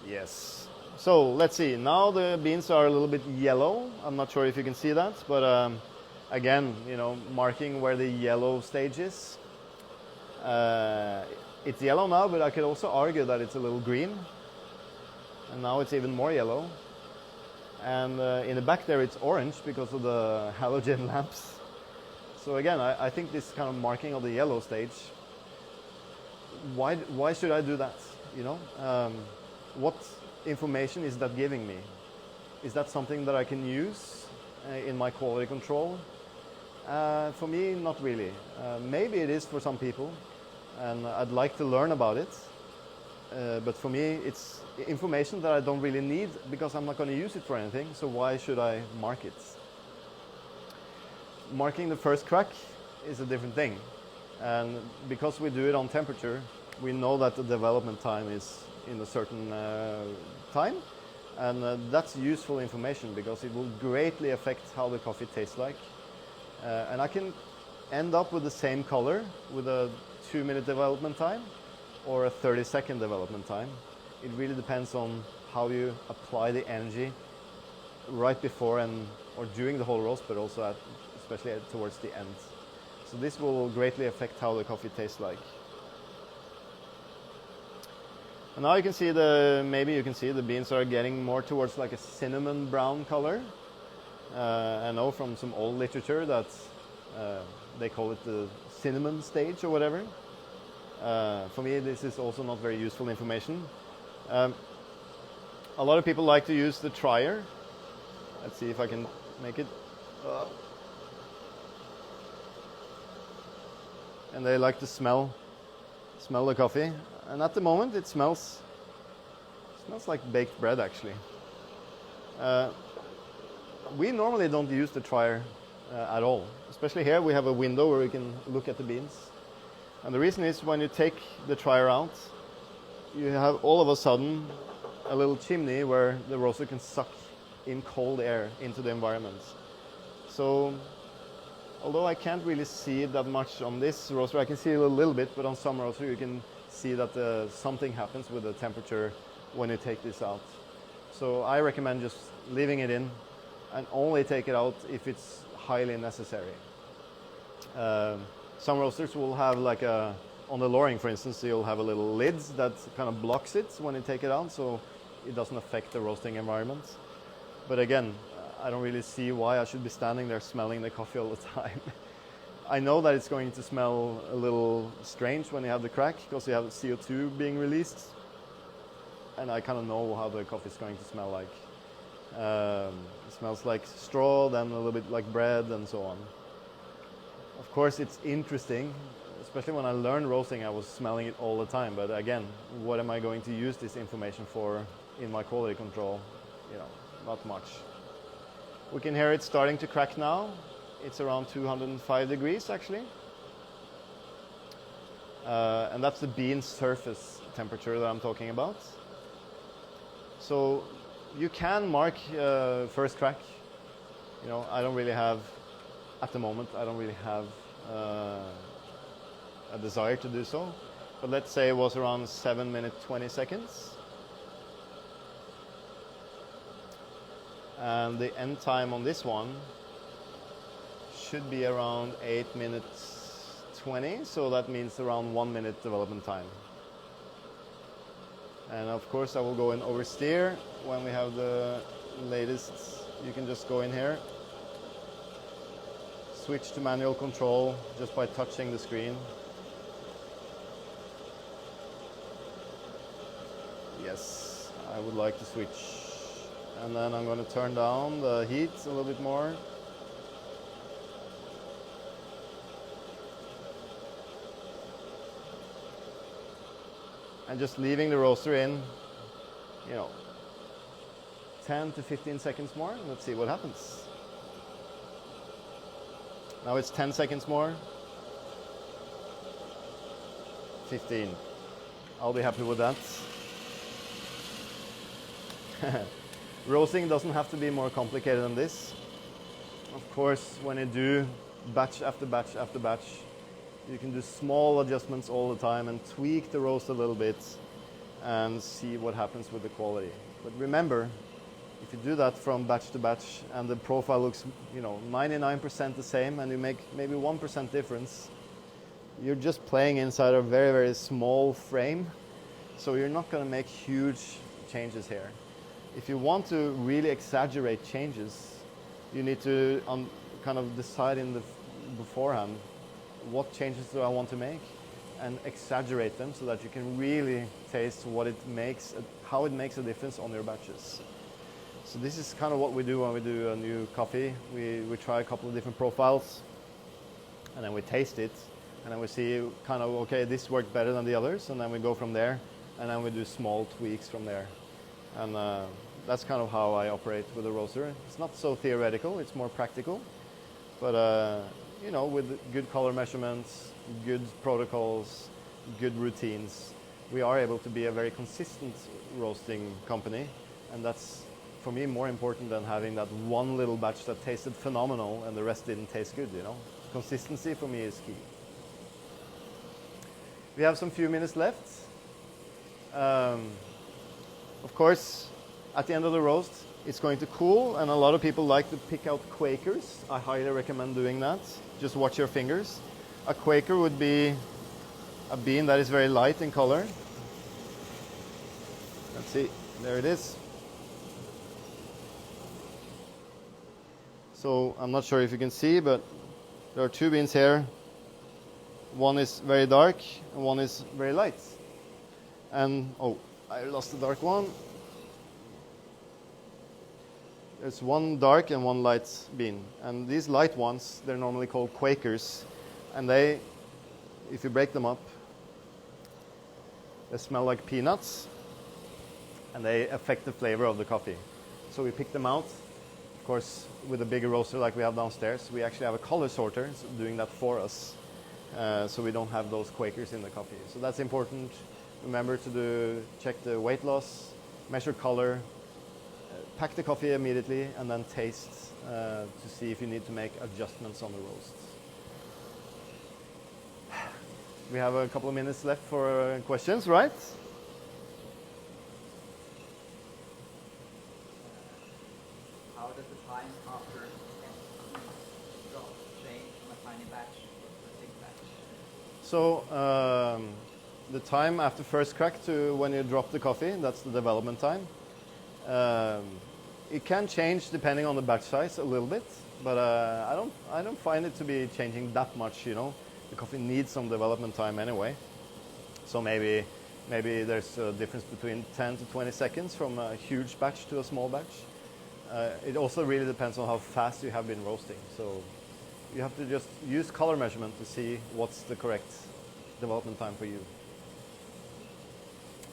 Yes. So let's see. Now the beans are a little bit yellow. I'm not sure if you can see that, but again, you know, marking where the yellow stage is. It's yellow now, but I could also argue that it's a little green. And now it's even more yellow. And in the back there it's orange because of the halogen lamps. So again, I think this kind of marking of the yellow stage, why should I do that? You know, what information is that giving me? Is that something that I can use in my quality control? For me, not really. Maybe it is for some people, and I'd like to learn about it. but for me it's information that I don't really need because I'm not going to use it for anything, so why should I mark it? Marking the first crack is a different thing, and because we do it on temperature, we know that the development time is in a certain time, and that's useful information because it will greatly affect how the coffee tastes like. And I can end up with the same color with a 2-minute development time or a 30-second development time. It really depends on how you apply the energy right before and or during the whole roast, but also especially towards the end. So this will greatly affect how the coffee tastes like. And now you can see maybe you can see the beans are getting more towards like a cinnamon brown color. I know from some old literature that they call it the cinnamon stage or whatever. For me, this is also not very useful information. A lot of people like to use the trier. Let's see if I can make it. And they like to smell the coffee. And at the moment, it smells like baked bread, actually. We normally don't use the trier at all. Especially here, we have a window where we can look at the beans. And the reason is when you take the trier out, you have all of a sudden a little chimney where the roaster can suck in cold air into the environment. So, although I can't really see it that much on this roaster, I can see it a little bit, but on some roaster you can see that something happens with the temperature when you take this out. So I recommend just leaving it in and only take it out if it's highly necessary. Some roasters will have like on the Loring for instance, you'll have a little lid that kind of blocks it when you take it out, so it doesn't affect the roasting environment. But again, I don't really see why I should be standing there smelling the coffee all the time. I know that it's going to smell a little strange when you have the crack because you have CO2 being released, and I kind of know how the coffee is going to smell like. It smells like straw, then a little bit like bread, and so on. Of course, it's interesting, especially when I learned roasting, I was smelling it all the time. But again, what am I going to use this information for in my quality control? You know, not much. We can hear it starting to crack now. It's around 205 degrees actually. And that's the bean surface temperature that I'm talking about. So you can mark first crack. You know, I don't really have, at the moment, I don't really have a desire to do so. But let's say it was around 7 minutes 20 seconds. And the end time on this one should be around 8 minutes 20, so that means around 1 minute development time. And of course I will go in oversteer when we have the latest. You can just go in here, switch to manual control just by touching the screen. Yes, I would like to switch. And then I'm going to turn down the heat a little bit more. And just leaving the roaster in, you know, 10 to 15 seconds more. Let's see what happens. Now it's 10 seconds more. 15. I'll be happy with that. Roasting doesn't have to be more complicated than this. Of course, when you do batch after batch after batch, you can do small adjustments all the time and tweak the roast a little bit and see what happens with the quality. But remember, if you do that from batch to batch and the profile looks, you know, 99% the same and you make maybe 1% difference, you're just playing inside a very, very small frame. So you're not going to make huge changes here. If you want to really exaggerate changes, you need to kind of decide beforehand what changes do I want to make and exaggerate them so that you can really taste what it makes, how it makes a difference on your batches. So this is kind of what we do when we do a new coffee. We try a couple of different profiles and then we taste it and then we see kind of, okay, this worked better than the others, and then we go from there and then we do small tweaks from there. And that's kind of how I operate with a roaster. It's not so theoretical, it's more practical. But you know, with good color measurements, good protocols, good routines, we are able to be a very consistent roasting company. And that's, for me, more important than having that one little batch that tasted phenomenal and the rest didn't taste good, you know. Consistency for me is key. We have some few minutes left. Of course, at the end of the roast, it's going to cool, and a lot of people like to pick out Quakers. I highly recommend doing that. Just watch your fingers. A Quaker would be a bean that is very light in color. Let's see, there it is. So I'm not sure if you can see, but there are two beans here. One is very dark and one is very light. And, oh, I lost the dark one. There's one dark and one light bean. And these light ones, they're normally called Quakers. And they, if you break them up, they smell like peanuts. And they affect the flavor of the coffee. So we pick them out. Of course, with a bigger roaster like we have downstairs, we actually have a color sorter doing that for us. So we don't have those Quakers in the coffee. So that's important. Remember to check the weight loss, measure color, pack the coffee immediately, and then taste to see if you need to make adjustments on the roast. We have a couple of minutes left for questions, right? How does the time after drop change from a tiny batch to a big batch? So the time after first crack to when you drop the coffee, that's the development time. It can change depending on the batch size a little bit, but I don't find it to be changing that much. You know, the coffee needs some development time anyway. So maybe there's a difference between 10 to 20 seconds from a huge batch to a small batch. It also really depends on how fast you have been roasting. So you have to just use color measurement to see what's the correct development time for you.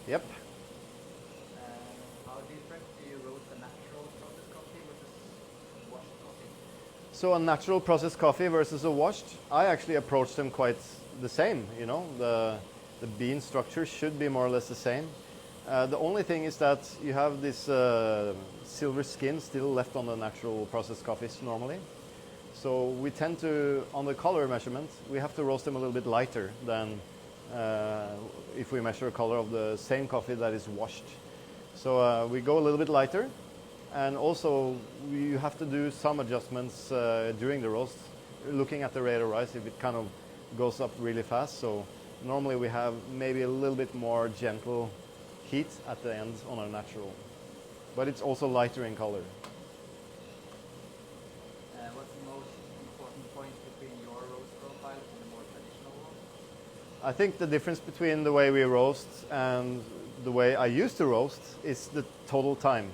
Yep. How different do you roast a natural processed coffee versus washed coffee? So a natural processed coffee versus a washed, I actually approach them quite the same. You know, the bean structure should be more or less the same. The only thing is that you have this silver skin still left on the natural processed coffees normally. So we tend to, on the color measurement, we have to roast them a little bit lighter than if we measure a color of the same coffee that is washed. So we go a little bit lighter, and also you have to do some adjustments during the roast, looking at the rate of rise if it kind of goes up really fast. So normally we have maybe a little bit more gentle heat at the end on our natural, but it's also lighter in color. What's the most important point between your roast profile and the more traditional one? I think the difference between the way we roast and the way I used to roast is the total time.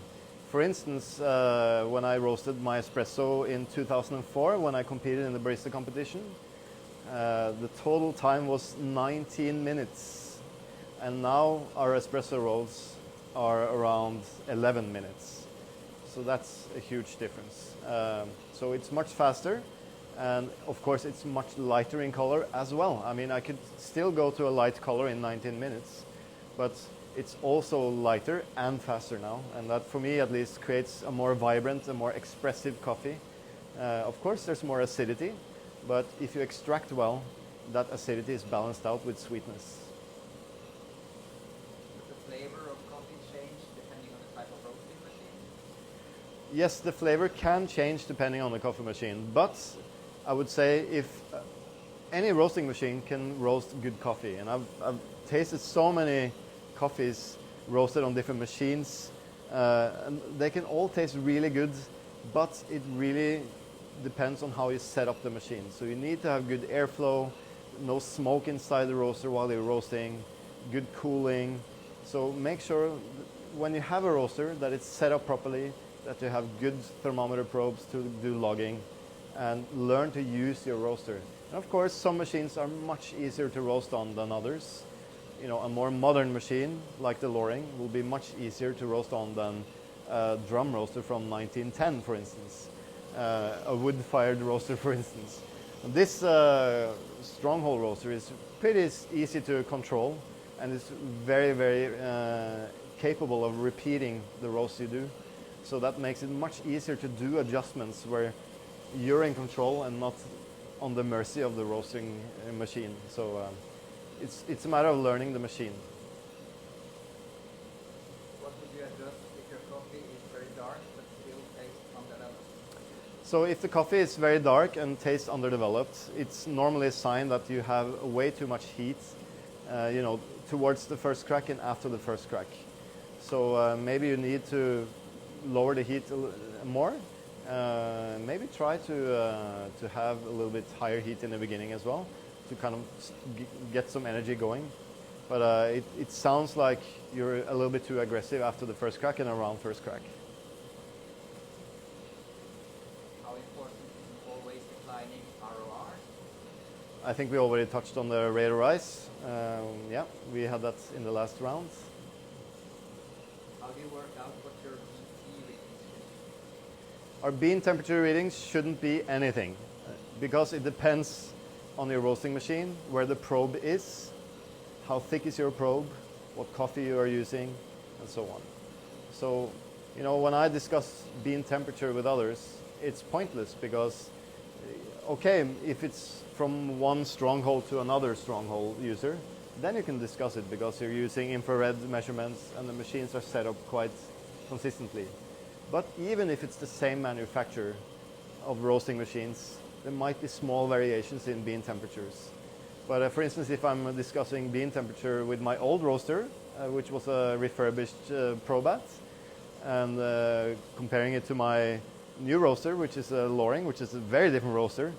For instance, when I roasted my espresso in 2004, when I competed in the barista competition, the total time was 19 minutes. And now our espresso rolls are around 11 minutes. So that's a huge difference. So it's much faster, and of course it's much lighter in color as well. I mean, I could still go to a light color in 19 minutes, but it's also lighter and faster now, and that for me at least creates a more vibrant and more expressive coffee. Of course there's more acidity, but if you extract well, that acidity is balanced out with sweetness. Does the flavor of coffee change depending on the type of roasting machine? Yes, the flavor can change depending on the coffee machine, but I would say if any roasting machine can roast good coffee, and I've tasted so many coffees roasted on different machines, and they can all taste really good, but it really depends on how you set up the machine. So you need to have good airflow, no smoke inside the roaster while you're roasting, good cooling. So make sure when you have a roaster that it's set up properly, that you have good thermometer probes to do logging, and learn to use your roaster. And of course, some machines are much easier to roast on than others. a more modern machine like the Loring will be much easier to roast on than a drum roaster from 1910, for instance, a wood-fired roaster, for instance. And this stronghold roaster is pretty easy to control, and it's very, very capable of repeating the roast you do. So that makes it much easier to do adjustments where you're in control and not on the mercy of the roasting machine. So it's a matter of learning the machine. What would you adjust if your coffee is very dark but still tastes undeveloped? So if the coffee is very dark and tastes underdeveloped, it's normally a sign that you have way too much heat, towards the first crack and after the first crack. So maybe you need to lower the heat more. Maybe try to have a little bit higher heat in the beginning as well, to kind of get some energy going. But it sounds like you're a little bit too aggressive after the first crack and around first crack. How important is always declining ROR? I think we already touched on the rate of rise. Yeah, we had that in the last round. How do you work out what your BT readings should be? Our bean temperature readings shouldn't be anything, because it depends on your roasting machine, where the probe is, how thick is your probe, what coffee you are using, and so on. So, when I discuss bean temperature with others, it's pointless because, okay, if it's from one stronghold to another stronghold user, then you can discuss it because you're using infrared measurements and the machines are set up quite consistently. But even if it's the same manufacturer of roasting machines, there might be small variations in bean temperatures. But for instance, if I'm discussing bean temperature with my old roaster, which was a refurbished Probat, and comparing it to my new roaster, which is a Loring, which is a very different roaster.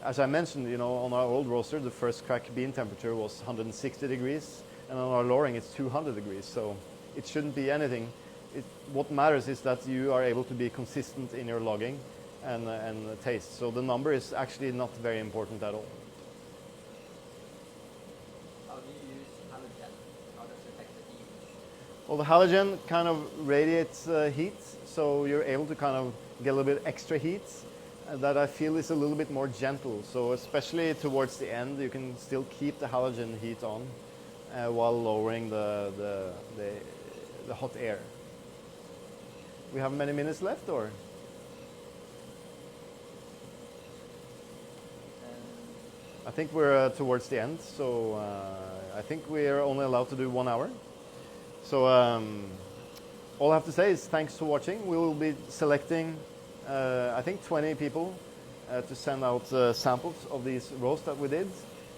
As I mentioned, on our old roaster, the first crack bean temperature was 160 degrees, and on our Loring it's 200 degrees, so it shouldn't be anything. What matters is that you are able to be consistent in your logging and taste. So the number is actually not very important at all. How do you use halogen? How does it affect the heat? Well, the halogen kind of radiates heat, so you're able to kind of get a little bit extra heat that I feel is a little bit more gentle. So especially towards the end, you can still keep the halogen heat on while lowering the hot air. We have many minutes left, or? I think we're towards the end, so I think we are only allowed to do 1 hour. So all I have to say is thanks for watching. We will be selecting, I think, 20 people to send out samples of these roasts that we did.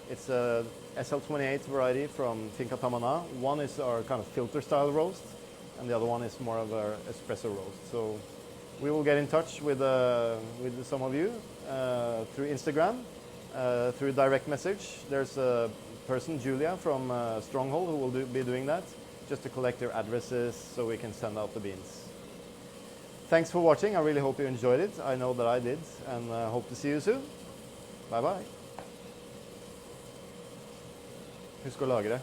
It's a SL28 variety from Finca Tamana. One is our kind of filter style roast, and the other one is more of our espresso roast. So we will get in touch with some of you through Instagram, through direct message. There's a person, Julia, from Stronghold, who will be doing that, just to collect their addresses so we can send out the beans. Thanks for watching. I really hope you enjoyed it. I know that I did, and hope to see you soon. Bye bye. Husk å lagre.